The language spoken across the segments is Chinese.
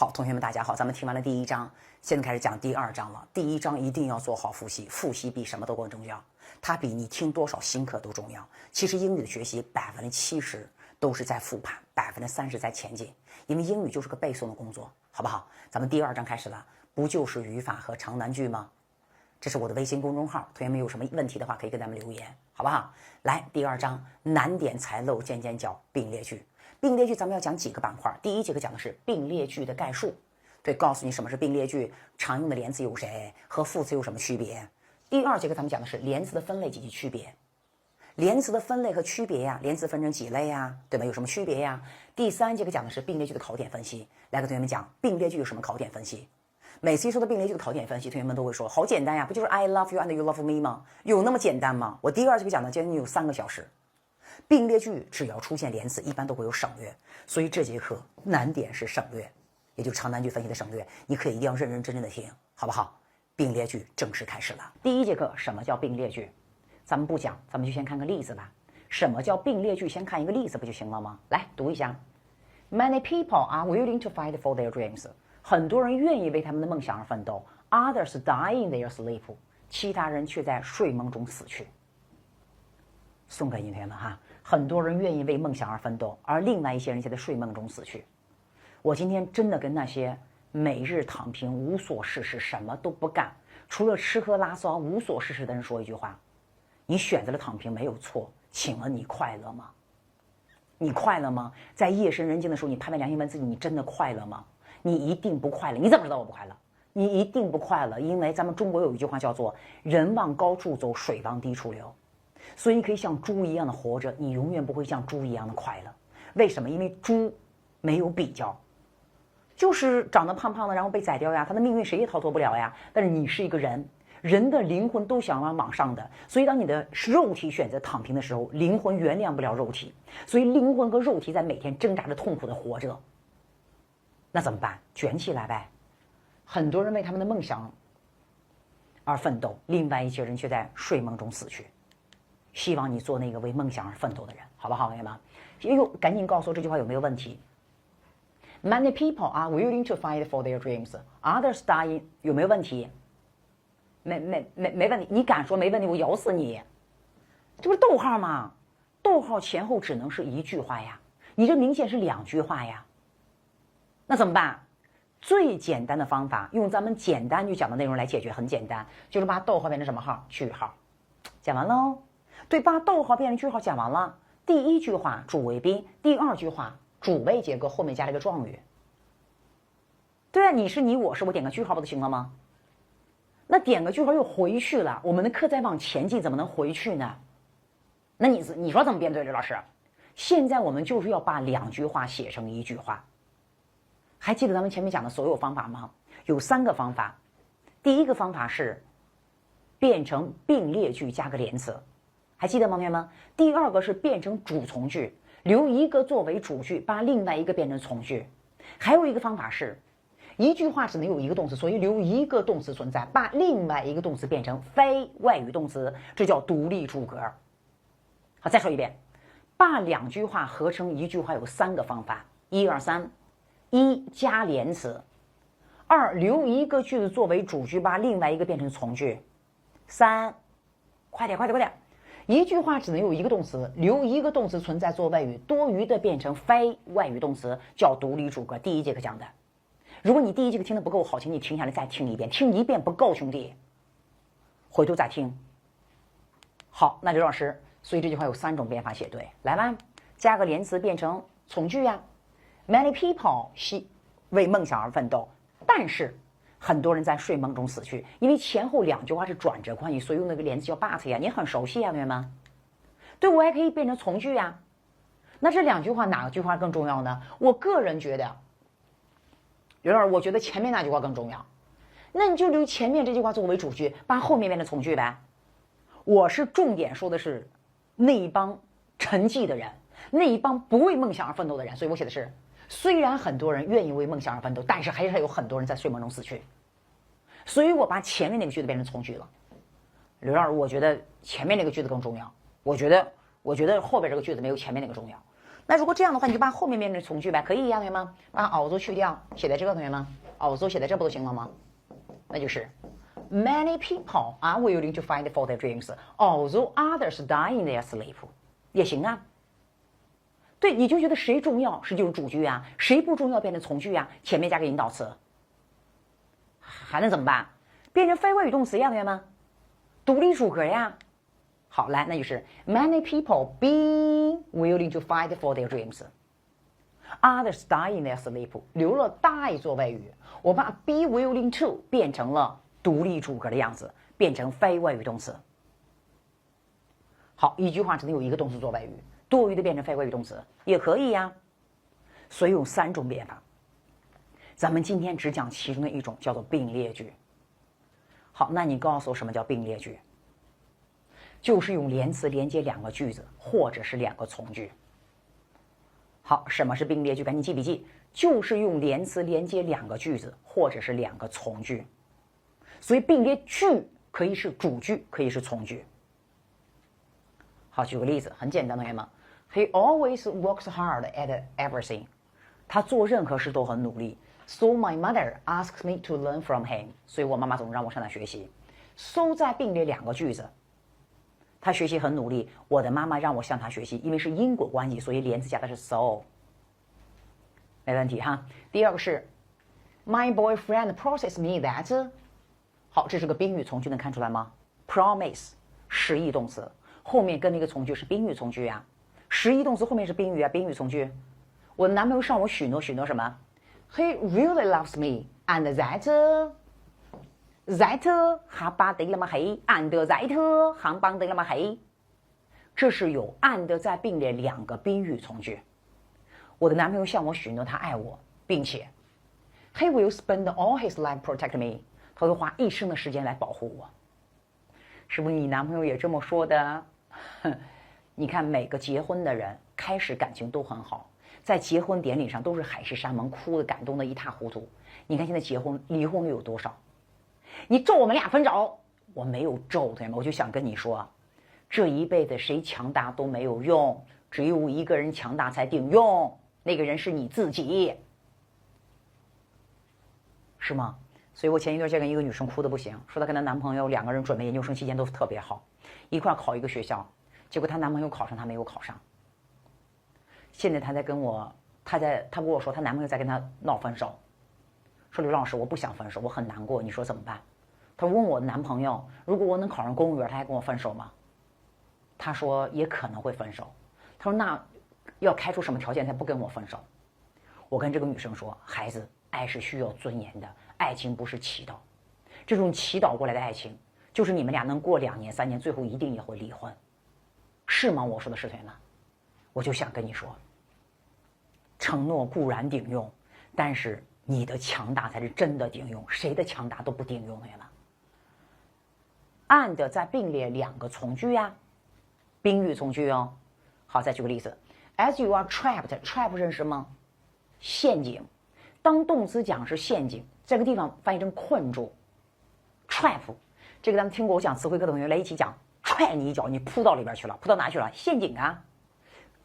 好，同学们，大家好，咱们听完了第一章，现在开始讲第二章了。第一章一定要做好复习，复习比什么都更重要，它比你听多少新课都重要。其实英语的学习70%都是在复盘，30%在前进，因为英语就是个背诵的工作，好不好？咱们第二章开始了，不就是语法和长难句吗？这是我的微信公众号，同学们有什么问题的话可以跟咱们留言，好不好？来，第二章难点才漏尖尖角并列句。并列句咱们要讲几个板块，第一节课讲的是并列句的概述，对，告诉你什么是并列句，常用的连词有谁，和副词有什么区别。第二节课咱们讲的是连词的分类及其区别，连词的分类和区别呀，连词分成几类呀，对吧？有什么区别呀？第三节课讲的是并列句的考点分析，来给同学们讲并列句有什么考点分析。每次一说到并列句的考点分析，同学们都会说好简单呀，不就是 I love you and you love me 吗？有那么简单吗？我第二节课讲的将近有3个小时。并列句只要出现连词，一般都会有省略，所以这节课难点是省略，也就是长难句分析的省略，你可以一定要认认真真的听，好不好？并列句正式开始了。第一节课什么叫并列句？咱们不讲，咱们就先看个例子吧。什么叫并列句？先看一个例子不就行了吗？来读一下 ：Many people are willing to fight for their dreams。很多人愿意为他们的梦想而奋斗。Others die in their sleep。其他人却在睡梦中死去。送给你同学们哈，很多人愿意为梦想而奋斗，而另外一些人却在睡梦中死去。我今天真的跟那些每日躺平、无所事事、什么都不干，除了吃喝拉撒无所事事的人说一句话：你选择了躺平没有错，请问你快乐吗？你快乐吗？在夜深人静的时候，你拍拍良心问自己：你真的快乐吗？你一定不快乐。你怎么知道我不快乐？你一定不快乐，因为咱们中国有一句话叫做“人往高处走，水往低处流”。所以你可以像猪一样的活着，你永远不会像猪一样的快乐。为什么？因为猪没有比较，就是长得胖胖的，然后被宰掉呀，他的命运谁也逃脱不了呀。但是你是一个人，人的灵魂都想往上的，所以当你的肉体选择躺平的时候，灵魂原谅不了肉体，所以灵魂和肉体在每天挣扎着痛苦的活着。那怎么办？卷起来呗。很多人为他们的梦想而奋斗，另外一些人却在睡梦中死去。希望你做那个为梦想而奋斗的人，好不好，同学们？哎呦，赶紧告诉我这句话有没有问题 ？Many people are willing to fight for their dreams. Others die. 有没有问题？没问题。你敢说没问题，我咬死你！这不是逗号吗？逗号前后只能是一句话呀，你这明显是2句话呀。那怎么办？最简单的方法，用咱们简单句讲的内容来解决，很简单，就是把逗号变成什么号？句号。讲完喽。对，把逗号变成句号讲完了。第一句话主谓宾，第二句话主谓结构，后面加了一个状语。对啊，你是你，我是我，点个句号不就行了吗？那点个句号又回去了，我们的课再往前进，怎么能回去呢？那你说怎么编对，刘老师？现在我们就是要把2句话写成1句话。还记得咱们前面讲的所有方法吗？有3个方法。第一个方法是变成并列句加个连词。还记得吗，同学们？第二个是变成主从句，留一个作为主句，把另外一个变成从句。还有一个方法是，一句话只能有一个动词，所以留一个动词存在，把另外一个动词变成非外语动词，这叫独立主格。好，再说一遍，把2句话合成1句话有3个方法：1、2、3。1加连词，2留一个句子作为主句，把另外一个变成从句。3，快点！一句话只能有一个动词，留一个动词存在做外语，多余的变成非外语动词，叫独立主格。第一节课讲的。如果你第一节课听得不够好，请你停下来再听一遍，听1遍不够，兄弟，回头再听。好，那刘老师，所以这句话有3种编法写对，来吧，加个连词变成从句呀。Many people 为梦想而奋斗，但是很多人在睡梦中死去，因为前后2句话是转折关语，所以用那个连词叫 but 呀，你很熟悉呀，同学们。对，我还可以变成从句呀。那这2句话哪个句话更重要呢？我个人觉得，刘老师，我觉得前面那句话更重要。那你就留前面这句话作为主句，把后面变成从句呗。我是重点说的是那一帮沉寂的人，那一帮不为梦想而奋斗的人，所以我写的是。虽然很多人愿意为梦想而奋斗，但是还是有很多人在睡梦中死去，所以我把前面那个句子变成从句了。刘老师，我觉得前面那个句子更重要，我觉得后边这个句子没有前面那个重要。那如果这样的话，你就把后面变成从句呗，可以呀，同学们，把 although 去掉，写在这个，同学们 although 写在这不都行了吗？那就是 Many people are willing to fight for their dreams, although others die in their sleep， 也行啊。对，你就觉得谁重要是就是主句啊，谁不重要变成从句啊，前面加个引导词，还能怎么办？变成非谓语动词呀，同学们，独立主格呀。好，来，那就是 Many people being willing to fight for their dreams, others die in their sleep， 留了 die 做谓语，我把 be willing to 变成了独立主格的样子，变成非谓语动词。好，一句话只能有一个动词做谓语，多余的变成非谓语动词也可以呀。所以有3种变法，咱们今天只讲其中的一种，叫做并列句。好，那你告诉我什么叫并列句？就是用连词连接2个句子，或者是2个从句。好，什么是并列句？赶紧记笔记，就是用连词连接2个句子，或者是2个从句。所以并列句可以是主句，可以是从句。好，举个例子，很简单，同学们 ，He always works hard at everything。他做任何事都很努力。So my mother asks me to learn from him。所以我妈妈总让我向他学习。So 在并列2个句子。他学习很努力，我的妈妈让我向他学习，因为是因果关系，所以连词加的是 so， 没问题哈。第二个是 My boyfriend promised me that， 好，这是个宾语从句，能看出来吗 ？Promise 实义动词，后面跟那个从句是宾语从句呀、实义动词后面是宾语啊，宾语从句。我的男朋友向我许诺，许诺什么 ？He really loves me and that。That 哈巴得了吗嘿 and that 航邦得了吗嘿，这是有 and 在并列2个宾语从句。我的男朋友向我许诺他爱我，并且 He will spend all his life protect me， 他会花一生的时间来保护我。是不是你男朋友也这么说的？你看每个结婚的人开始感情都很好，在结婚典礼上都是海誓山盟，哭的感动的一塌糊涂。你看现在结婚离婚率有多少？你咒我们俩分手，我没有咒，同学们，我就想跟你说，这一辈子谁强大都没有用，只有一个人强大才顶用，那个人是你自己，是吗？所以我前一段见跟一个女生哭的不行，说她跟她男朋友2个人准备研究生期间都特别好，一块考一个学校，结果她男朋友考上，她没有考上。现在她在跟我，她跟我说她男朋友在跟她闹分手。说刘老师，我不想分手，我很难过，你说怎么办？他问我男朋友，如果我能考上公务员，他还跟我分手吗？他说也可能会分手。他说那要开出什么条件才不跟我分手？我跟这个女生说，孩子，爱是需要尊严的，爱情不是祈祷，这种祈祷过来的爱情，就是你们俩能过2年3年，最后一定也会离婚，是吗？我说的是，同学们，我就想跟你说，承诺固然顶用，但是你的强大才是真的顶用，谁的强大都不顶用，同学们。and 在并列2个从句呀，宾语从句哦。好，再举个例子 ，As you are trapped，trap 认识吗？陷阱。当动词讲是陷阱，这个地方翻译成困住。trap 这个咱们听过我讲词汇课的同学来一起讲，踹你一脚，你扑到里边去了，扑到哪去了？陷阱啊！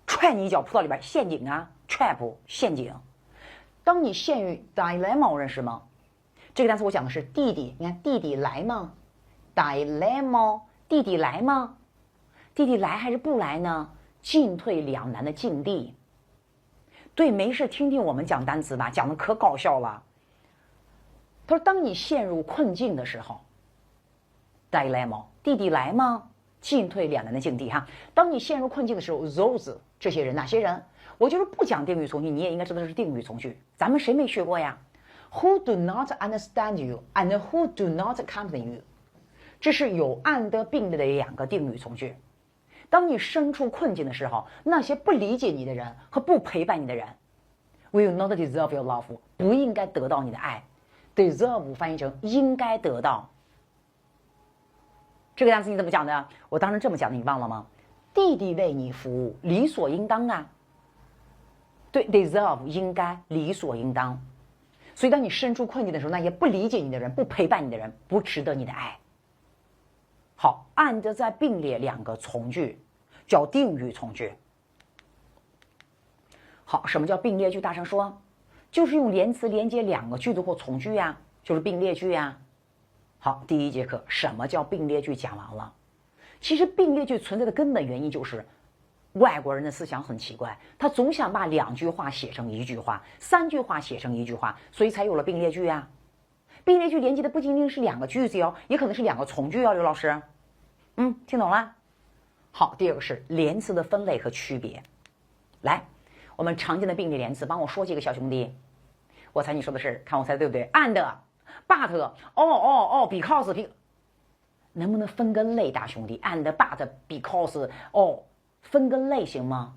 踹你一脚，扑到里边，陷阱啊 ！trap 陷阱。当你陷于 dilemma 认识吗？这个单词我讲的是弟弟，你看弟弟来吗 ？dilemma 弟弟来吗？弟弟来还是不来呢？进退两难的境地。对，没事，听听我们讲单词吧，讲的可搞笑了。他说，当你陷入困境的时候 ，dilemma 弟弟来吗？进退两难的境地哈。当你陷入困境的时候 ，those 这些人哪些人？我就是不讲定语从句，你也应该知道是定语从句。咱们谁没学过呀 ？Who do not understand you and who do not accompany you， 这是有and并列的2个定语从句。当你身处困境的时候，那些不理解你的人和不陪伴你的人 ，will not deserve your love， 不应该得到你的爱。deserve 翻译成应该得到。这个单词你怎么讲的？我当时这么讲的，你忘了吗？弟弟为你服务，理所应当啊。对 ，deserve 应该，理所应当。所以当你身处困境的时候，那些不理解你的人、不陪伴你的人，不值得你的爱。好，and 再并列2个从句，叫定语从句。好，什么叫并列句？大声说，就是用连词连接两个句子或从句呀，就是并列句呀。好，第一节课什么叫并列句讲完了。其实并列句存在的根本原因就是外国人的思想很奇怪，他总想把2句话写成1句话，3句话写成1句话，所以才有了并列句呀。并列句连接的不仅仅是2个句子哟，也可能是2个从句哟，刘老师。听懂了？好，第二个是连词的分类和区别。来，我们常见的并列连词，帮我说几个，小兄弟。我猜你说的是，看我猜的对不对 ？and、but、because，能不能分个类，大兄弟 ？and、but、because，分个类行吗？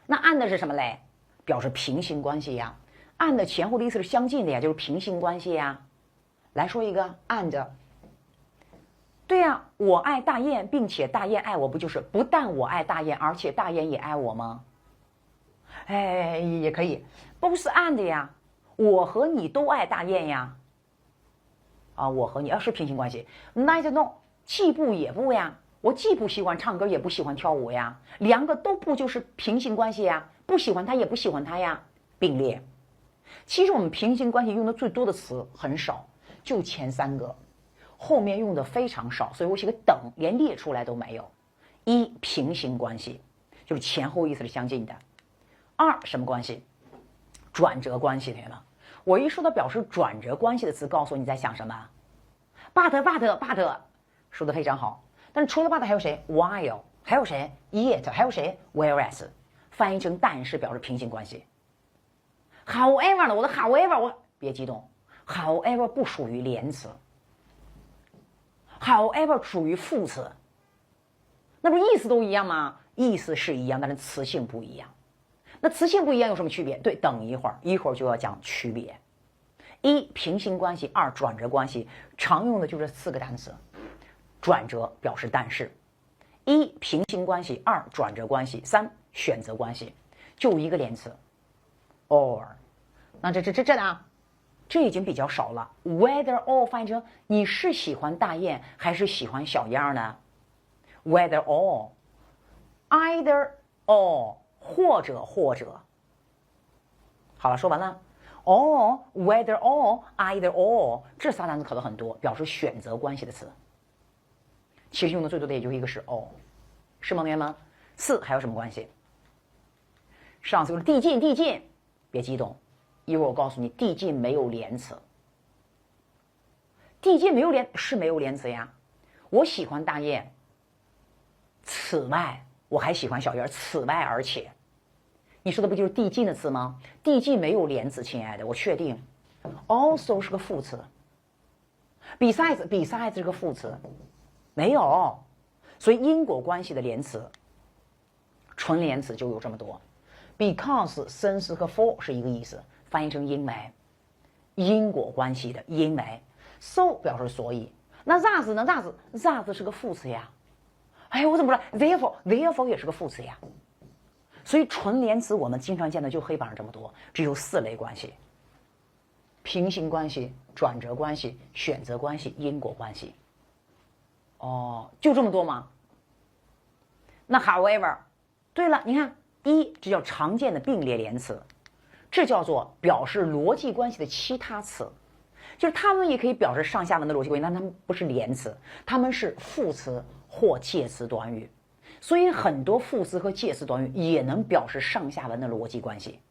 那 and 是什么类？表示平行关系呀。and 前后的意思是相近的呀，就是平行关系呀。来说一个 and。对呀，我爱大雁，并且大雁爱我，不就是不但我爱大雁，而且大雁也爱我吗？也可以，不是 and 呀，我和你都爱大雁呀。我和你是平行关系。neither no， 既不也不呀，我既不喜欢唱歌，也不喜欢跳舞呀，2个都不就是平行关系呀？不喜欢他，也不喜欢他呀，并列。其实我们平行关系用的最多的词很少，就前3个。后面用的非常少，所以我写个等，连列出来都没有。1平行关系，就是前后意思是相近的。2什么关系？转折关系，同学们。我一说到表示转折关系的词，告诉你在想什么 ？but，说的非常好。但是除了 but 还有谁 ？while， 还有谁 ？yet， 还有谁 ？whereas， 翻译成但是表示平行关系。however 呢？我的 however， 别激动 ，however 不属于连词。however 属于副词，那不意思都一样吗？意思是一样，但是词性不一样。那词性不一样有什么区别？对，等一会儿就要讲区别。1平行关系，2转折关系，常用的就这4个单词。转折表示但是，1平行关系，2转折关系，3选择关系，就一个连词 or。那这呢？这已经比较少了。Whether or 翻译成你是喜欢大雁还是喜欢小样呢 ？Whether or， either or， 或者。好了，说完了。whether or either or 这3单词考的很多，表示选择关系的词。其实用的最多的也就一个是 or， 是吗，同学们？4还有什么关系？上次就是递进，别激动。一会儿我告诉你，递进没有连词。递进没有连词呀。我喜欢大雁，此外我还喜欢小燕，此外而且，你说的不就是递进的词吗？递进没有连词，亲爱的，我确定。also 是个副词。besides 是个副词，没有。所以因果关系的连词，纯连词就有这么多。because 生词和 for 是一个意思。翻译成因为，因果关系的因为 ，so 表示所以。那 thus 呢 ？thus 是个副词呀。我怎么不知道 ？therefore 也是个副词呀。所以纯连词我们经常见的就黑板上这么多，只有4类关系：平行关系、转折关系、选择关系、因果关系。就这么多吗？那 however， 对了，你看这叫常见的并列连词。这叫做表示逻辑关系的其他词，就是它们也可以表示上下文的逻辑关系，但它们不是连词，它们是副词或介词短语。所以很多副词和介词短语也能表示上下文的逻辑关系。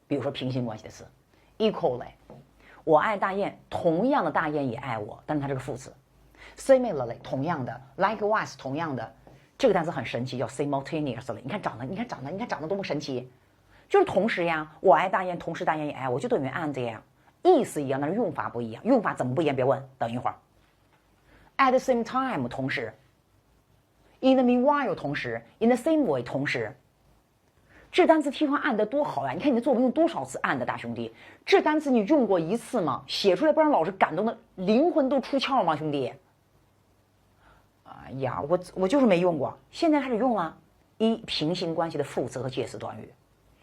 比如说平行关系的词 ，equally， 我爱大雁，同样的大雁也爱我，但是它是个副词。similarly， 同样的 ，likewise， 同样的，这个单词很神奇，叫 simultaneously。你看长得多么神奇！就是同时呀，我爱大雁，同时大雁也爱我，就等于 and 呀，意思一样，但是用法不一样。用法怎么不一样？别问，等一会儿。At the same time， 同时。In the meanwhile， 同时。In the same way， 同时。这单词替换 and 多好呀！你看你的作文用多少次 and， 大兄弟？这单词你用过1次吗？写出来不让老师感动的灵魂都出窍吗，兄弟？我就是没用过，现在开始用了。1平行关系的副词和介词短语。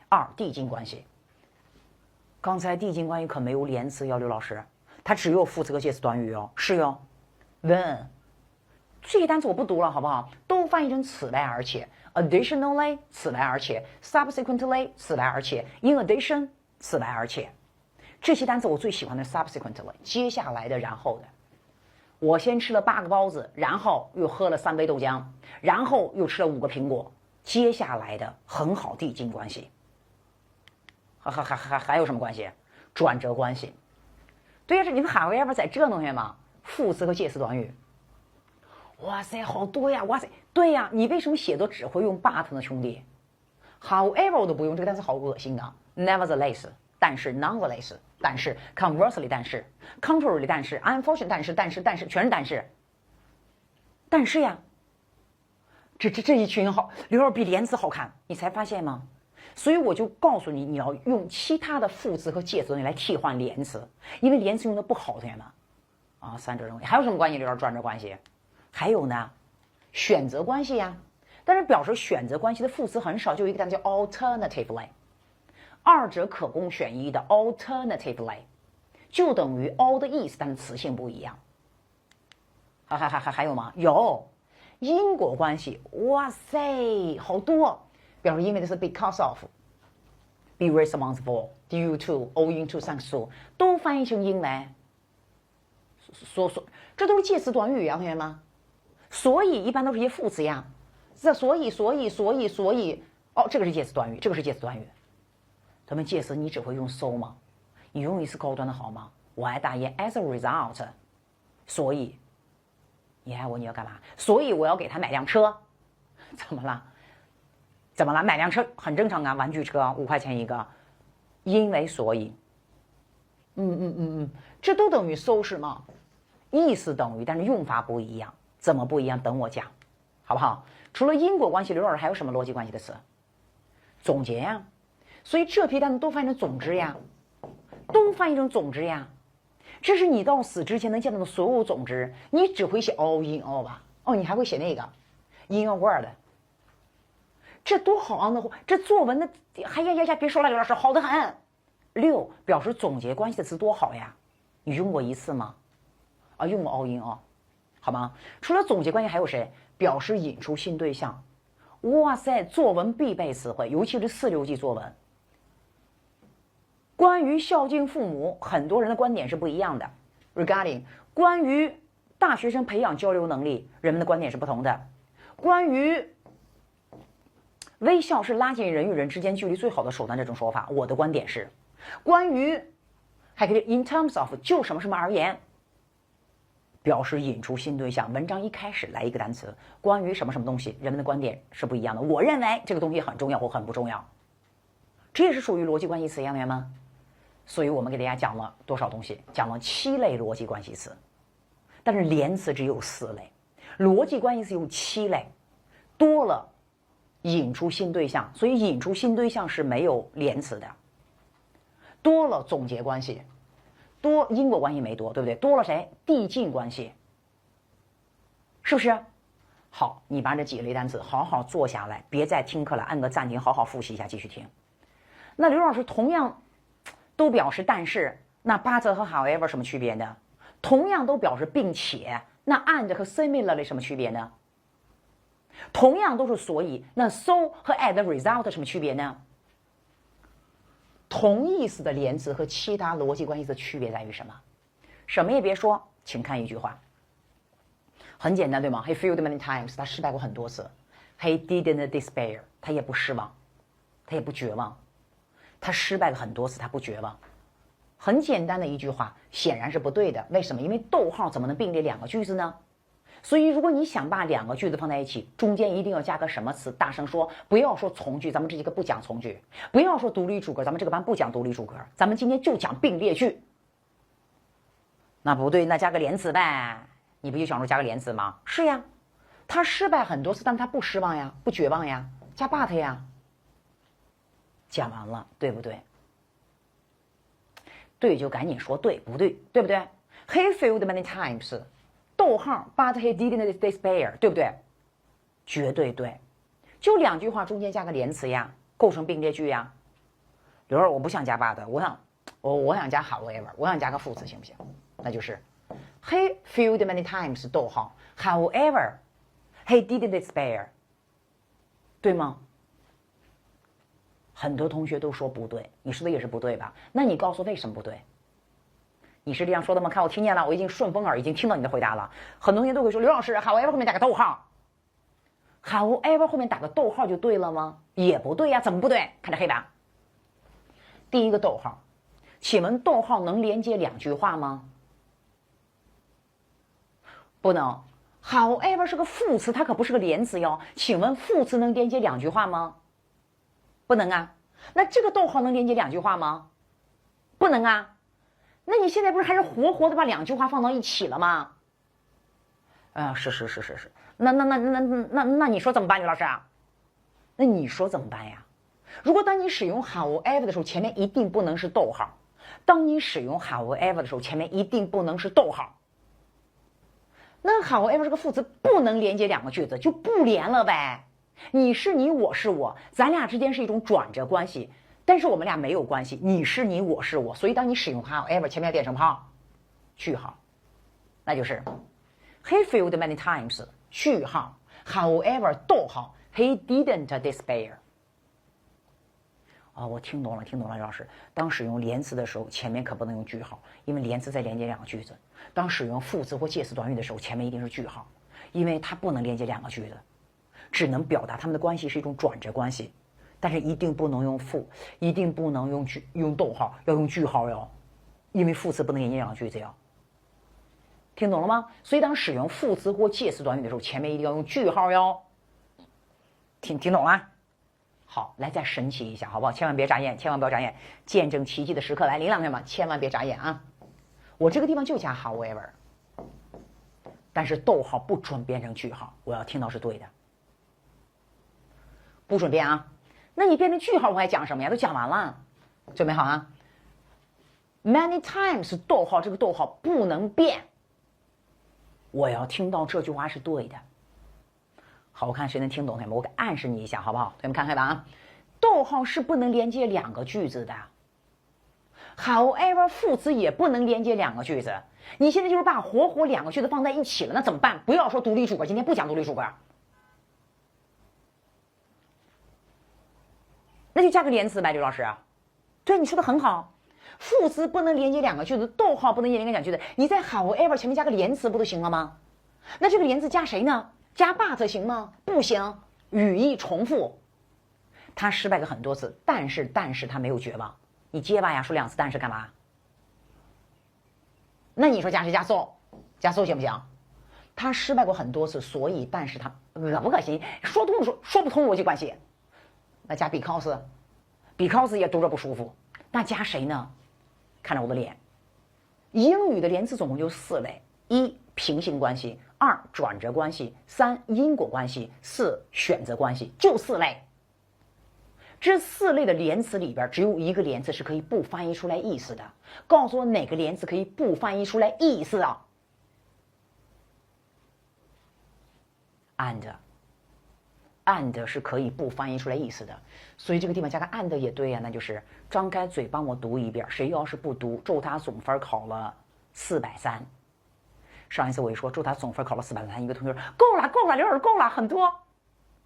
2递进关系。刚才递进关系可没有连词哟，刘老师，它只有副词和介词短语哟，是哟。When 这些单词我不读了，好不好？都翻译成此外而且 ，additionally 此外而且 ，subsequently 此外而且 ，in addition 此外而且。这些单词我最喜欢的 subsequently 接下来的然后的。我先吃了8个包子，然后又喝了3杯豆浆，然后又吃了5个苹果。接下来的很好递进关系。还有什么关系？转折关系。对呀，这你们however在这东西吗？副词和介词短语。哇塞，好多呀！哇塞，对呀，你为什么写作只会用 but 呢，兄弟 ？However 我都不用，这个单词好恶心啊。Nevertheless， 但是 nonetheless， 但是 conversely， 但是 contrarily， 但是 unfortunately， 但是，全是但是。但是呀，这一群好，刘二比连词好看，你才发现吗？所以我就告诉你，你要用其他的副词和介词短语来替换连词，因为连词用的不好，同学们。啊，三者认为还有什么关系？刘二转折关系。还有呢，选择关系呀，但是表示选择关系的副词很少，就一个单词叫 alternatively， 二者可供选一的 alternatively， 就等于 all 的意思，但是词性不一样。还有吗？有因果关系，哇塞，好多，表示因为的是 because of，be responsible，due to，owing to，thanks to， 都翻译成因为。这都是介词短语呀，同学们。所以一般都是一些副词呀，所以，哦，这个是介词短语，这个是介词短语。咱们介词你只会用 so 吗？你用一次高端的好吗？我爱大爷 as a result， 所以你爱我你要干嘛？所以我要给他买辆车，怎么了？买辆车很正常啊，玩具车5块钱一个，因为所以，这都等于 so 是吗？意思等于，但是用法不一样。怎么不一样？等我讲，好不好？除了因果关系，刘老师还有什么逻辑关系的词？总结呀，所以这批单词都翻译成总之呀，都翻译成总之呀。这是你到死之前能见到的所有总之，你只会写 all in all 吧？哦，你还会写那个 in a word， 这多好啊！这作文的，呀，别说了，刘老师好得很。6表示总结关系的词多好呀，你用过一次吗？啊，用过 all in all。好吗？除了总结关系还有谁？表示引出新对象。哇塞，作文必备词汇，尤其是4六级作文。关于孝敬父母，很多人的观点是不一样的。Regarding 关于大学生培养交流能力，人们的观点是不同的。关于微笑是拉近人与人之间距离最好的手段，这种说法，我的观点是。关于还可以 in terms of 就什么什么而言。表示引出新对象，文章一开始来一个单词，关于什么什么东西，人们的观点是不一样的。我认为这个东西很重要或很不重要，这也是属于逻辑关系词，同学们。所以我们给大家讲了多少东西？讲了7类逻辑关系词，但是连词只有4类，逻辑关系词有7类，多了引出新对象，所以引出新对象是没有连词的。多了总结关系。多因果关系没多，对不对？多了谁？递进关系，是不是？好，你把这几类单词好好做下来，别再听课了，按个暂停，好好复习一下，继续听。那刘老师同样都表示但是，那 but 和 however 什么区别呢？同样都表示并且，那 and 和 similarly 什么区别呢？同样都是所以，那 so 和 as a result 什么区别呢？同义词的连词和其他逻辑关系的区别在于什么？什么也别说，请看一句话，很简单，对吗？ He failed many times， 他失败过很多次。He didn't despair， 他也不失望，他也不绝望。他失败了很多次，他不绝望。很简单的一句话，显然是不对的。为什么？因为逗号怎么能并列2个句子呢？所以如果你想把2个句子放在一起，中间一定要加个什么词？大声说，不要说从句，咱们这节课不讲从句；不要说独立主格，咱们这个班不讲独立主格，咱们今天就讲并列句。那不对，那加个连词呗？你不就想说加个连词吗？是呀，他失败很多次，但他不失望呀，不绝望呀，加 but 呀。讲完了，对不对？对就赶紧说对，不对，对不对 ？He failed many times。逗号 ，but he didn't despair， 对不对？绝对对，就2句话中间加个连词呀，构成并列句呀。刘二，我不想加 but， 我想加 however， 我想加个副词，行不行？那就是 he failed many times， 逗号 However, he didn't despair， 对吗？很多同学都说不对，你说的也是不对吧？那你告诉我为什么不对？你是这样说的吗？看我听见了，我已经顺风耳已经听到你的回答了。很多同学都会说，刘老师 ，however 后面打个逗号 ，however 后面打个逗号就对了吗？也不对呀，怎么不对？看这黑板，第一个逗号，请问逗号能连接两句话吗？不能。however 是个副词，它可不是个连词哟。请问副词能连接两句话吗？不能啊。那这个逗号能连接两句话吗？不能啊。那你现在不是还是活活的把两句话放到一起了吗？是。那你说怎么办，刘老师啊？那你说怎么办呀？如果当你使用 however 的时候，前面一定不能是逗号。当你使用 however 的时候，前面一定不能是逗号。那 however 这个副词不能连接两个句子，就不连了呗。你是你，我是我，咱俩之间是一种转折关系，但是我们俩没有关系，你是你，我是我，所以当你使用 however 前面要点成泡，句号，那就是 he failed many times 句号 however 逗号 he didn't despair。我听懂了，刘老师。当使用连词的时候，前面可不能用句号，因为连词在连接两个句子。当使用副词或介词短语的时候，前面一定是句号，因为它不能连接两个句子，只能表达它们的关系是一种转折关系。但是一定不能用副，一定不能用逗号，要用句号哟，因为副词不能连接两个句子哟。听懂了吗？所以当使用副词或介词短语的时候，前面一定要用句号哟。听懂了？好，来再神奇一下，好不好？千万别眨眼，千万不要眨眼，见证奇迹的时刻来临了，同学们，千万别眨眼啊！我这个地方就加 however， 但是逗号不准变成句号，我要听到是对的，不准变啊！那你变成句号，我还讲什么呀？都讲完了，准备好啊 ？Many times 逗号，这个逗号不能变，我要听到这句话是对的。好，我看谁能听懂，同学们，我暗示你一下，好不好？同学们看黑板啊，逗号是不能连接两个句子的 ，however 副词也不能连接两个句子。你现在就是把活活两个句子放在一起了，那怎么办？不要说独立主格，今天不讲独立主格，那就加个连词呗，刘老师。对，你说的很好，副词不能连接两个句子，逗号不能连接两个句子，你在 however 前面加个连词不就行了吗？那这个连词加谁呢？加 but 行吗？不行，语义重复。他失败了很多次，但是他没有绝望。你结巴呀，说两次但是干嘛？那你说加谁？加 so 行不行？他失败过很多次，所以但是他恶不恶心？说通说不通逻辑关系。那加 because 也读着不舒服。那加谁呢？看着我的脸。英语的连词总共就4类：一、平行关系；二、转折关系；三、因果关系；四、选择关系，就4类。这4类的连词里边，只有一个连词是可以不翻译出来意思的。告诉我哪个连词可以不翻译出来意思啊 ？and 是可以不翻译出来意思的，所以这个地方加个 and 也对呀，那就是张开嘴帮我读一遍。谁要是不读，咒他总分考了430。上一次我一说咒他总分考了430，一个同学说够了，刘老师够了，很多，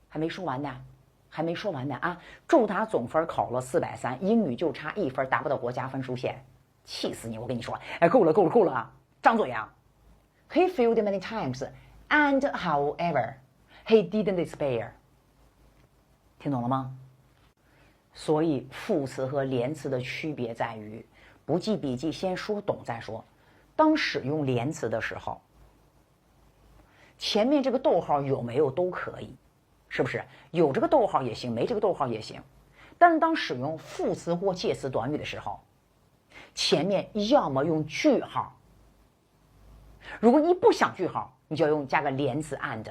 还没说完呢啊！咒他总分考了430，英语就差1分，达不到国家分数线，气死你！我跟你说，够了啊！张嘴啊 ！He failed many times, and however, he didn't despair。听懂了吗？所以副词和连词的区别在于，不记笔记，先说懂再说。当使用连词的时候，前面这个逗号有没有都可以，是不是？有这个逗号也行，没这个逗号也行。但是当使用副词或介词短语的时候，前面要么用句号，如果你不想句号，你就要加个连词 and，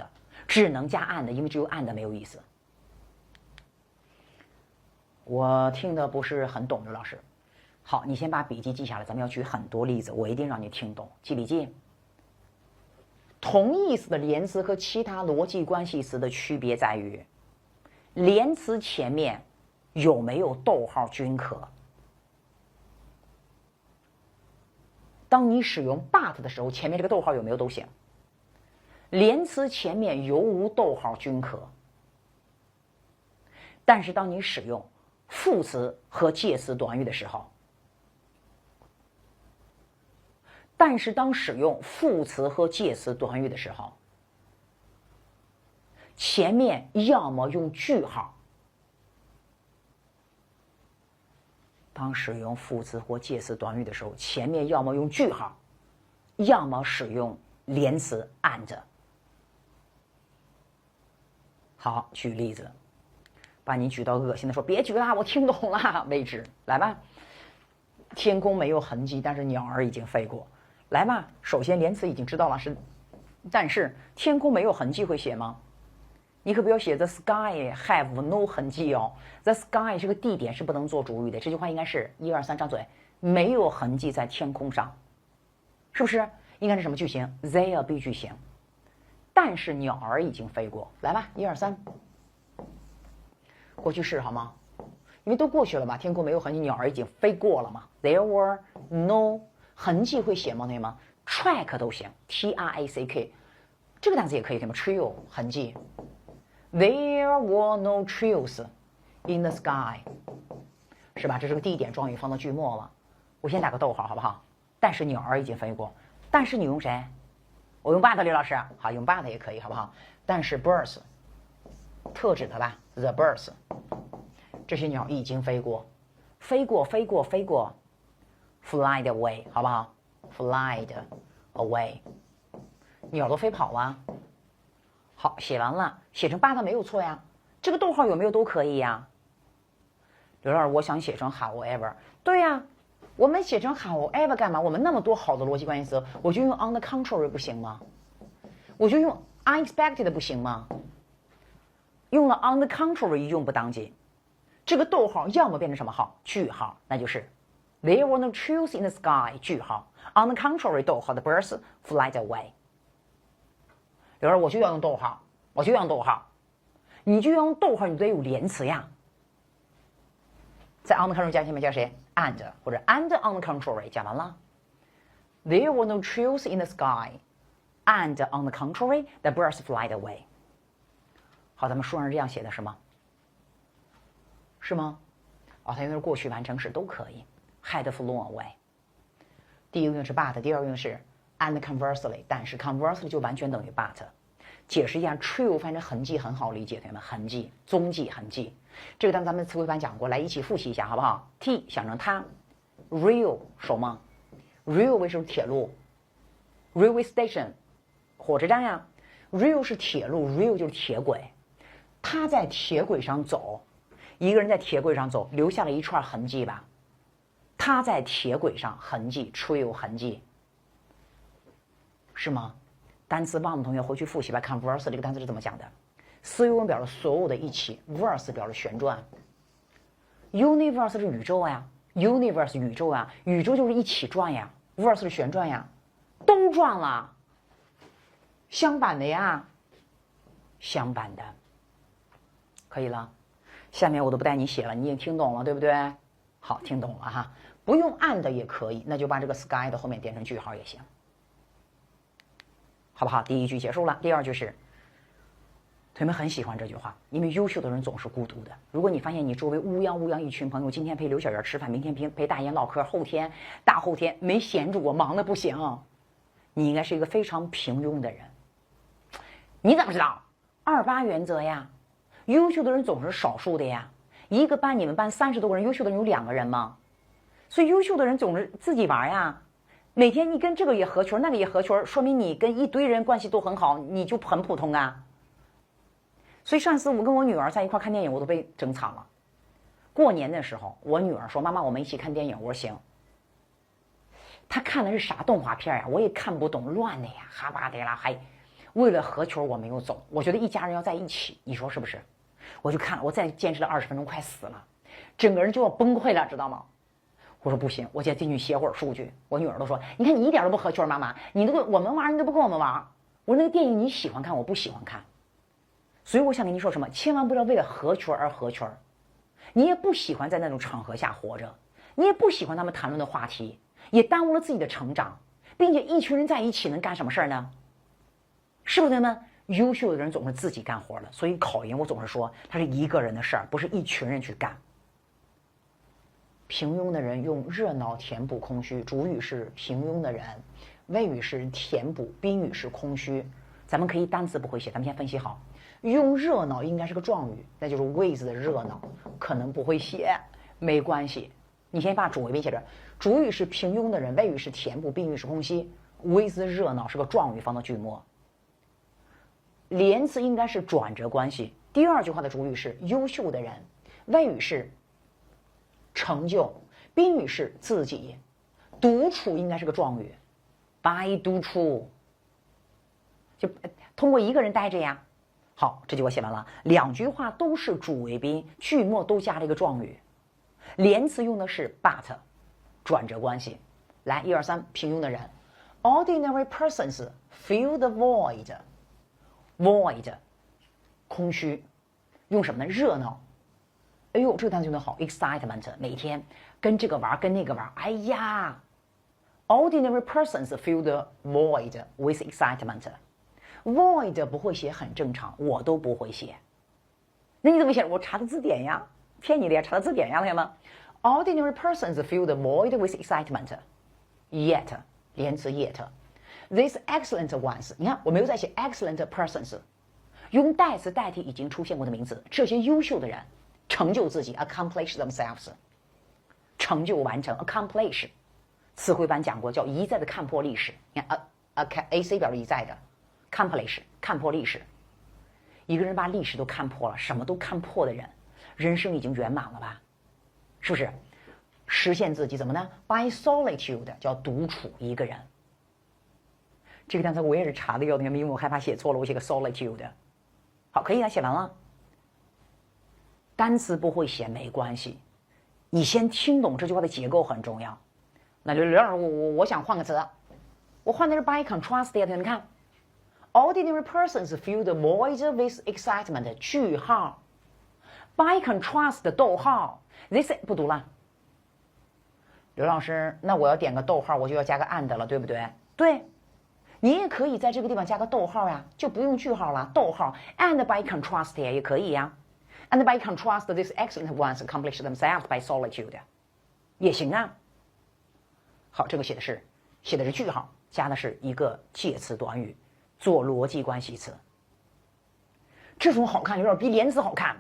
只能加 and， 因为只有 and 没有意思。我听的不是很懂，刘老师。好，你先把笔记记下来，咱们要举很多例子，我一定让你听懂。记笔记。同义词的连词和其他逻辑关系词的区别在于，连词前面有没有逗号均可。当你使用 but 的时候，前面这个逗号有没有都行。连词前面有无逗号均可。但是当你使用副词和介词短语的时候，前面要么用句号。当使用副词或介词短语的时候，前面要么用句号，要么使用连词 and。好，举例子，把你举到恶心的说别举了，我听懂了为止。来吧，天空没有痕迹，但是鸟儿已经飞过。来吧，首先连词已经知道了是，但是天空没有痕迹会写吗？你可不要写 the sky have no 痕迹哦。the sky 这个地点是不能做主语的，这句话应该是1、2、3张嘴，没有痕迹在天空上，是不是？应该是什么句型 ？there be 句型。但是鸟儿已经飞过。来吧，1、2、3，过去式好吗？因为都过去了嘛，天空没有痕迹，鸟儿已经飞过了嘛。There were no 痕迹会写吗？对吗 ？track 都行 ，track 这个单词也可以，对吗 ？trail 痕迹。There were no trails in the sky， 是吧？这是个地点状语放到句末了。我先打个逗号，好不好？但是鸟儿已经飞过。但是你用谁？我用 but， 李老师。好，用 but 也可以，好不好？但是 birds， 特指的吧 ？The birds， 这些鸟已经飞过，飞过 ，fly away， 好不好 ？fly away， 鸟都飞跑了。好，写完了，写成 but 没有错呀。这个逗号有没有都可以呀？刘老师，我想写成 however。对呀，我们写成 however 干嘛？我们那么多好的逻辑关系词，我就用 on the contrary 不行吗？我就用 unexpected 不行吗？用了 on the contrary 用不当即，这个逗号要么变成什么号？句号，那就是 There were no trails in the sky 句号 on the contrary 逗号 the birds fly away。刘老师，我就要用逗号，我就要用逗号，你就要用逗号，你得有连词呀。在 on the contrary 加前面加谁 ？and 或者 and on the contrary 讲完了。There were no trails in the sky, and on the contrary, the birds fly away。好，咱们书上是这样写的，是吗？是吗？它用的是过去完成时都可以 ，had flown away。第一个用是 but， 第二个用是 and conversely， 但是 conversely 就完全等于 but。解释一下 trail 翻成痕迹很好理解，同学们，痕迹、踪迹、痕迹。这个单词咱们词汇班讲过，来一起复习一下，好不好 ？T 想成它 ，rail 熟吗 ？railway 是铁路 ，railway station 火车站呀。rail 是铁路 ，rail 就是铁轨。他在铁轨上走，一个人在铁轨上走，留下了一串痕迹吧。他在铁轨上痕迹 ，trail 痕迹，是吗？单词忘的同学回去复习吧。看 verse 这个单词是怎么讲的？思维文表示所有的一起 ，verse 表示旋转 ，universe 是宇宙呀 ，universe 宇宙呀，宇宙就是一起转呀 ，verse 是旋转呀，都转了，相反的呀，相反的，可以了。下面我都不带你写了，你也听懂了，对不对？好，听懂了哈，不用 and 也可以，那就把这个 sky 的后面点成句号也行。好不好？第一句结束了，第二句是，同学们很喜欢这句话，因为优秀的人总是孤独的。如果你发现你周围乌泱一群朋友，今天陪刘小媛吃饭，明天陪大雁唠嗑，后天、大后天没闲着我，忙的不行，你应该是一个非常平庸的人。你怎么知道？28原则呀，优秀的人总是少数的呀。一个班你们班30多个人，优秀的人有2个人吗？所以优秀的人总是自己玩呀。每天你跟这个也合群，那个也合群，说明你跟一堆人关系都很好，你就很普通啊。所以上次我跟我女儿在一块看电影，我都被整惨了。过年的时候，我女儿说：“妈妈，我们一起看电影。”我说：“行。”她看的是啥动画片呀？我也看不懂，乱的呀，哈巴的啦，还为了合群我没有走。我觉得一家人要在一起，你说是不是？我就看了，我再坚持了20分钟，快死了，整个人就要崩溃了，知道吗？我说不行，我先进去写会儿数据。我女儿都说：“你看你一点都不合群，妈妈，你都我们玩，你都不跟我们玩。”我说：“那个电影你喜欢看，我不喜欢看。”所以我想跟你说什么，千万不要为了合群而合群。你也不喜欢在那种场合下活着，你也不喜欢他们谈论的话题，也耽误了自己的成长，并且一群人在一起能干什么事儿呢？是不是同学们？优秀的人总是自己干活的，所以考研我总是说，它是一个人的事儿，不是一群人去干。平庸的人用热闹填补空虚，主语是平庸的人，谓语是填补，宾语是空虚。咱们可以单词不会写，咱们先分析好。用热闹应该是个状语，那就是 with 的热闹，可能不会写，没关系。你先把主谓宾写着，主语是平庸的人，谓语是填补，宾语是空虚。with 热闹是个状语，放到句末。连词应该是转折关系。第二句话的主语是优秀的人，谓语是成就，宾语是自己。独处应该是个状语，by独处，就通过一个人待着呀。好，这句我写完了，两句话都是主谓宾，句末都加了一个状语。连词用的是 but， 转折关系。来，1、2、3，平庸的人 ，ordinary persons fill the void，void， 空虚，用什么呢？热闹。哎呦，这个单词用的好 ，excitement， 每天跟这个玩，跟那个玩，哎呀 ，ordinary persons fill the void with excitement。void 不会写很正常，我都不会写。那你怎么写？我查的字典呀，骗你的呀，查的字典呀，同学们。Ordinary persons fill the void with excitement. Yet 连词 yet。These excellent ones， 你看我没有在写 excellent persons， 用代词代替已经出现过的名词。这些优秀的人成就自己 ，accomplish themselves， 成就完成 accomplish。词汇班讲过，叫一再的看破历史。你看AC 表示一再的。accomplish 看破历史，一个人把历史都看破了，什么都看破的人，人生已经圆满了吧？是不是？实现自己怎么呢 ？By solitude 叫独处一个人。这个单词我也是查的，有同学们因为我害怕写错了，我写个 solitude。好，可以了，写完了。单词不会写没关系，你先听懂这句话的结构很重要。那刘老师，我想换个词，我换的是 by contrast 呀，同学们看。Ordinary persons fill the void with excitement. 句号 ，by contrast 逗号 ，this 不读了。刘老师，那我要点个逗号，我就要加个 and 了，对不对？对，你也可以在这个地方加个逗号呀，就不用句号了，逗号 and by contrast 也可以呀。And by contrast, these excellent ones accomplish themselves by solitude， 也行啊。好，这个写的是句号，加的是一个介词短语。做逻辑关系词，这种好看有点比连词好看，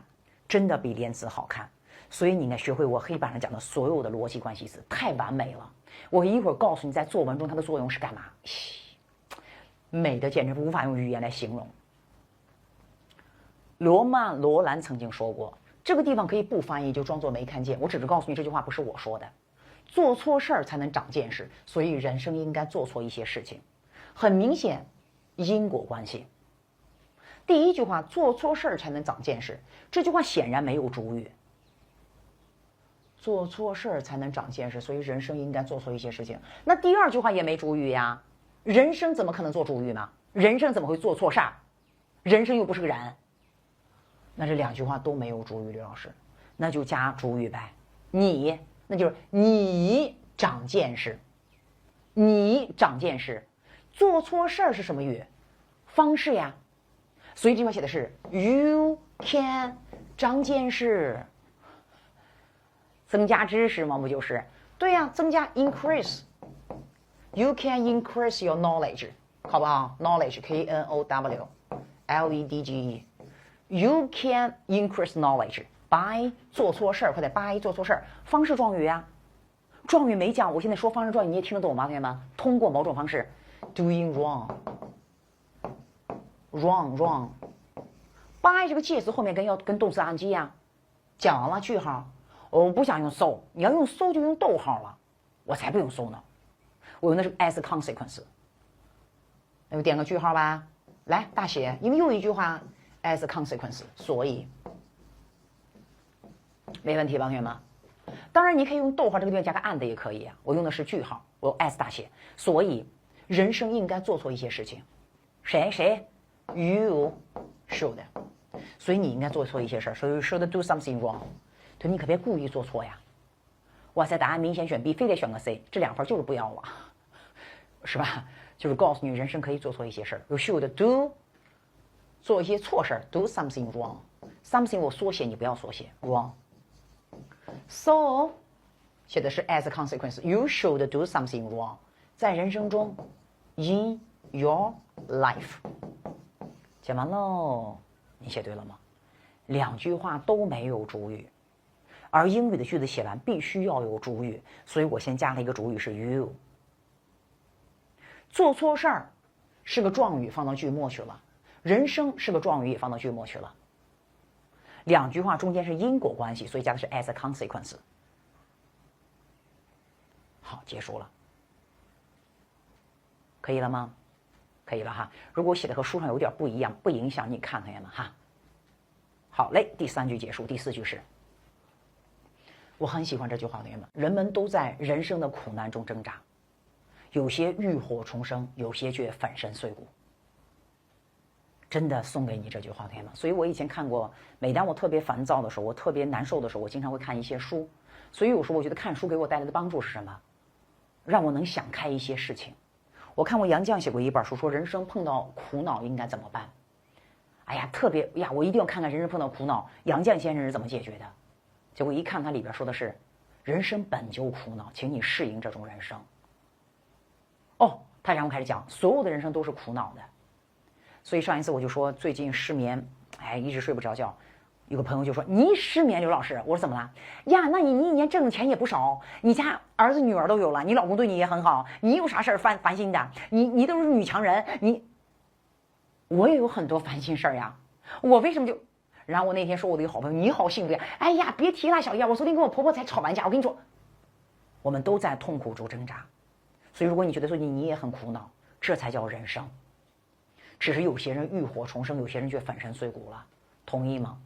真的比连词好看。所以你应该学会我黑板上讲的所有的逻辑关系词，太完美了。我一会儿告诉你，在作文中它的作用是干嘛，美的简直无法用语言来形容。罗兰曾经说过，这个地方可以不翻译，就装作没看见。我只是告诉你这句话不是我说的。做错事儿才能长见识，所以人生应该做错一些事情。很明显。因果关系。第一句话，做错事儿才能长见识，这句话显然没有主语。做错事儿才能长见识，所以人生应该做错一些事情。那第二句话也没主语呀，人生怎么可能做主语呢？人生怎么会做错事儿？人生又不是个人。那这两句话都没有主语，刘老师，那就加主语呗。你，那就是你长见识，你长见识。做错事儿是什么语？方式呀。所以这句话写的是 you can 长见识，增加知识吗？不就是？对呀，增加 increase。You can increase your knowledge， 好不好 ？Knowledge knowledge。You can increase knowledge by 做错事儿，快点 by 做错事儿，方式状语呀。状语没讲，我现在说方式状语你也听得懂吗，同学们？通过某种方式。Doing wrong，by 这个介词后面要跟动词 ing 呀，讲完了句号。我不想用 so， 你要用 so 就用逗号了，我才不用 so 呢，我用的是 as a consequence。那就点个句号吧，来大写，因为又一句话 as a consequence， 所以没问题吧，同学们？当然你可以用逗号这个地方加个 and 也可以啊，我用的是句号，我用 as 大写，所以。人生应该做错一些事情，谁 ？You should， 所以你应该做错一些事儿，所以 you should do something wrong。对，你可别故意做错呀！哇塞，答案明显选 B， 非得选个 C， 这2分就是不要了，是吧？就是告诉你人生可以做错一些事儿。You should do 做一些错事儿 ，do something wrong。something 我缩写，你不要缩写 wrong。So 写的是 as a consequence，you should do something wrong。在人生中 ，in your life。写完喽，你写对了吗？2句话都没有主语，而英语的句子写完必须要有主语，所以我先加了一个主语是 you。做错事儿是个状语放到句末去了，人生是个状语也放到句末去了。2句话中间是因果关系，所以加的是 as a consequence。好，结束了，可以了吗？可以了哈。如果写的和书上有点不一样，不影响你看，同学们哈。好嘞，第3句结束，第4句是，我很喜欢这句话，同学们，人们都在人生的苦难中挣扎，有些浴火重生，有些却粉身碎骨。真的送给你这句话，同学们。所以我以前看过，每当我特别烦躁的时候，我特别难受的时候，我经常会看一些书。所以有时候我觉得看书给我带来的帮助是什么？让我能想开一些事情。我看过杨绛写过一本书，说人生碰到苦恼应该怎么办。哎呀，特别呀，我一定要看看人生碰到苦恼，杨绛先生是怎么解决的。结果一看，他里边说的是，人生本就苦恼，请你适应这种人生。哦，他然后开始讲，所有的人生都是苦恼的。所以上一次我就说，最近失眠，哎，一直睡不着觉。有个朋友就说：“你失眠，刘老师。”我说：“怎么了？呀，那你一年挣的钱也不少，你家儿子女儿都有了，你老公对你也很好，你有啥事儿烦心的？你都是女强人，我也有很多烦心事儿呀。我为什么就……然后我那天说我的一个好朋友，你好幸福呀！哎呀，别提了，小叶，我昨天跟我婆婆才吵完架。我跟你说，我们都在痛苦中挣扎。所以如果你觉得说你也很苦恼，这才叫人生。只是有些人浴火重生，有些人却粉身碎骨了，同意吗？”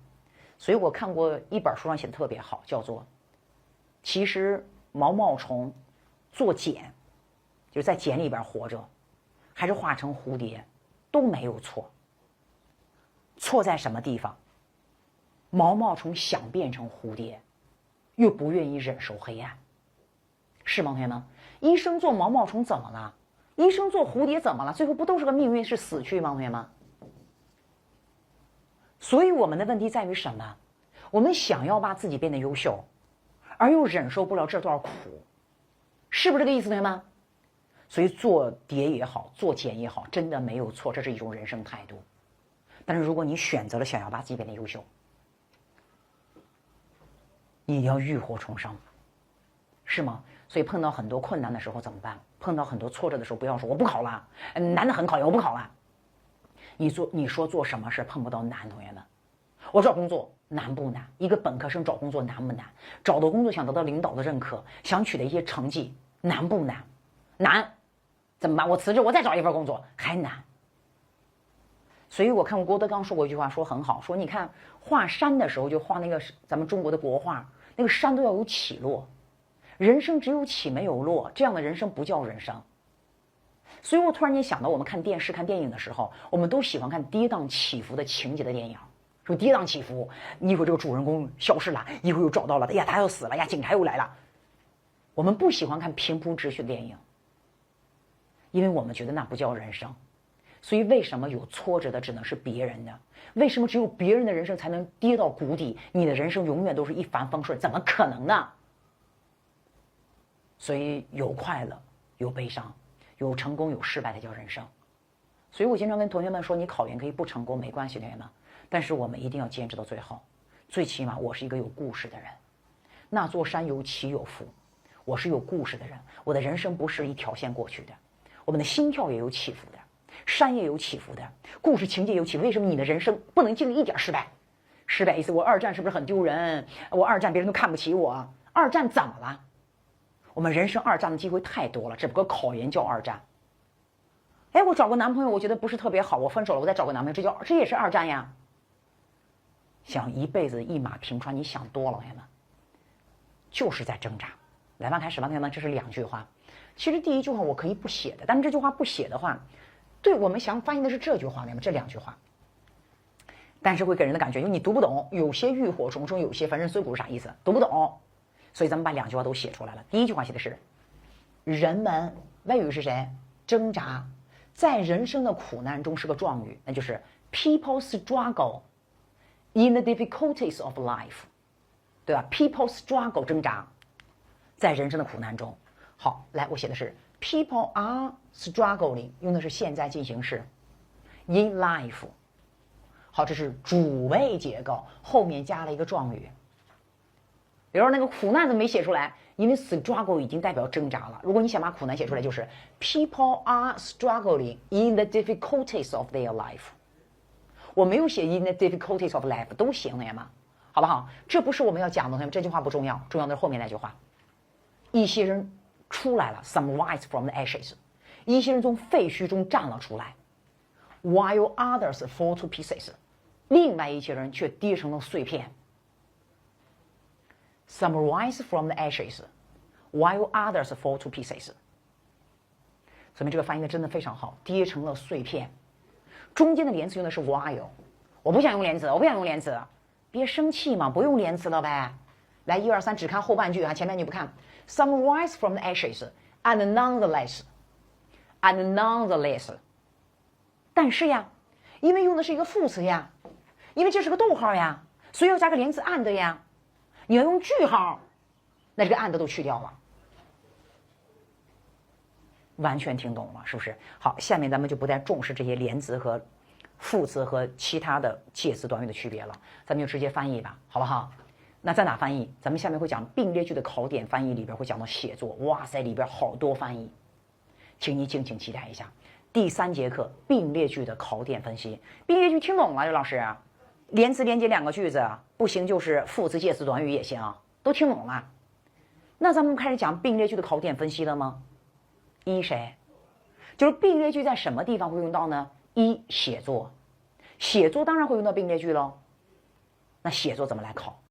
所以我看过一本书上写的特别好，叫做“其实毛毛虫做茧，就是在茧里边活着，还是化成蝴蝶，都没有错。错在什么地方？毛毛虫想变成蝴蝶，又不愿意忍受黑暗，是吗，同学们？医生做毛毛虫怎么了？医生做蝴蝶怎么了？最后不都是个命运，是死去吗，同学们？所以我们的问题在于什么？我们想要把自己变得优秀，而又忍受不了这段苦，是不是这个意思，同学们？所以做蝶也好，做茧也好，真的没有错，这是一种人生态度。但是如果你选择了想要把自己变得优秀，你一定要浴火重生，是吗？所以碰到很多困难的时候怎么办？碰到很多挫折的时候，不要说我不考了，难得很考研，我不考了。你说做什么事碰不到难，同学们？我找工作难不难？一个本科生找工作难不难？找到工作想得到领导的认可，想取得一些成绩难不难？难，怎么办？我辞职，我再找一份工作还难。所以我看过郭德纲说过一句话，说很好，说你看画山的时候就画那个咱们中国的国画，那个山都要有起落，人生只有起没有落，这样的人生不叫人生。所以我突然间想到，我们看电视看电影的时候，我们都喜欢看跌宕起伏的情节的电影，说跌宕起伏，一会儿这个主人公消失了，一会儿又找到了，哎呀他要死了呀，警察又来了。我们不喜欢看平铺直叙的电影，因为我们觉得那不叫人生。所以为什么有挫折的只能是别人的？为什么只有别人的人生才能跌到谷底，你的人生永远都是一帆风顺？怎么可能呢？所以有快乐，有悲伤，有成功，有失败才叫人生。所以我经常跟同学们说，你考研可以不成功没关系，同学们，但是我们一定要坚持到最后。最起码我是一个有故事的人，那座山有起有伏，我是有故事的人，我的人生不是一条线过去的，我们的心跳也有起伏的，山也有起伏的，故事情节有起伏。为什么你的人生不能经历一点失败？失败一次，我二战是不是很丢人？我二战别人都看不起我，二战怎么了？我们人生二战的机会太多了，只不过考研叫二战。哎，我找个男朋友，我觉得不是特别好，我分手了，我再找个男朋友，这也是二战呀。想一辈子一马平川，你想多了，同学们，就是在挣扎。来吧，开始吧，同学们，这是2句话。其实第1句话我可以不写的，但是这句话不写的话，对我们想翻译的是这句话，同学们，这2句话。但是会给人的感觉，就你读不懂，有些浴火重生，有些粉身碎骨是啥意思？读不懂。所以咱们把2句话都写出来了。第1句话写的是，人们谓语是谁？挣扎在人生的苦难中是个状语，那就是 people struggle in the difficulties of life， 对吧 ？people struggle 挣扎，在人生的苦难中。好，来，我写的是 people are struggling， 用的是现在进行式 in life。好，这是主谓结构，后面加了一个状语。比如说那个苦难怎么没写出来？因为 struggle 已经代表挣扎了。如果你想把苦难写出来，就是 people are struggling in the difficulties of their life。我没有写 in the difficulties of life， 都行了嘛，好不好？这不是我们要讲的，这句话不重要，重要的是后面那句话。一些人出来了 ，some rise from the ashes， 一些人从废墟中站了出来 ，while others fall to pieces， 另外一些人却跌成了碎片。Some rise from the ashes, while others fall to pieces。说明这个翻译的真的非常好，跌成了碎片。中间的连词用的是 while， 我不想用连词，我不想用连词，别生气嘛，不用连词了呗。来，1、2、3，只看后半句啊，前面你不看。Some rise from the ashes, and nonetheless， and nonetheless。但是呀，因为用的是一个副词呀，因为这是个逗号呀，所以要加个连词 and 呀。你要用句号，那这个 and 都去掉了。完全听懂了，是不是？好，下面咱们就不再重视这些连词和副词和其他的介词短语的区别了，咱们就直接翻译吧，好不好？那在哪翻译？咱们下面会讲并列句的考点翻译，里边会讲到写作。哇塞，里边好多翻译，请你敬请期待一下。第3节课并列句的考点分析，并列句听懂了，刘老师？连词连接2个句子，不行就是副词介词短语也行，都听懂了。那咱们开始讲并列句的考点分析了吗？一谁？就是并列句在什么地方会用到呢？一写作，写作当然会用到并列句喽。那写作怎么来考？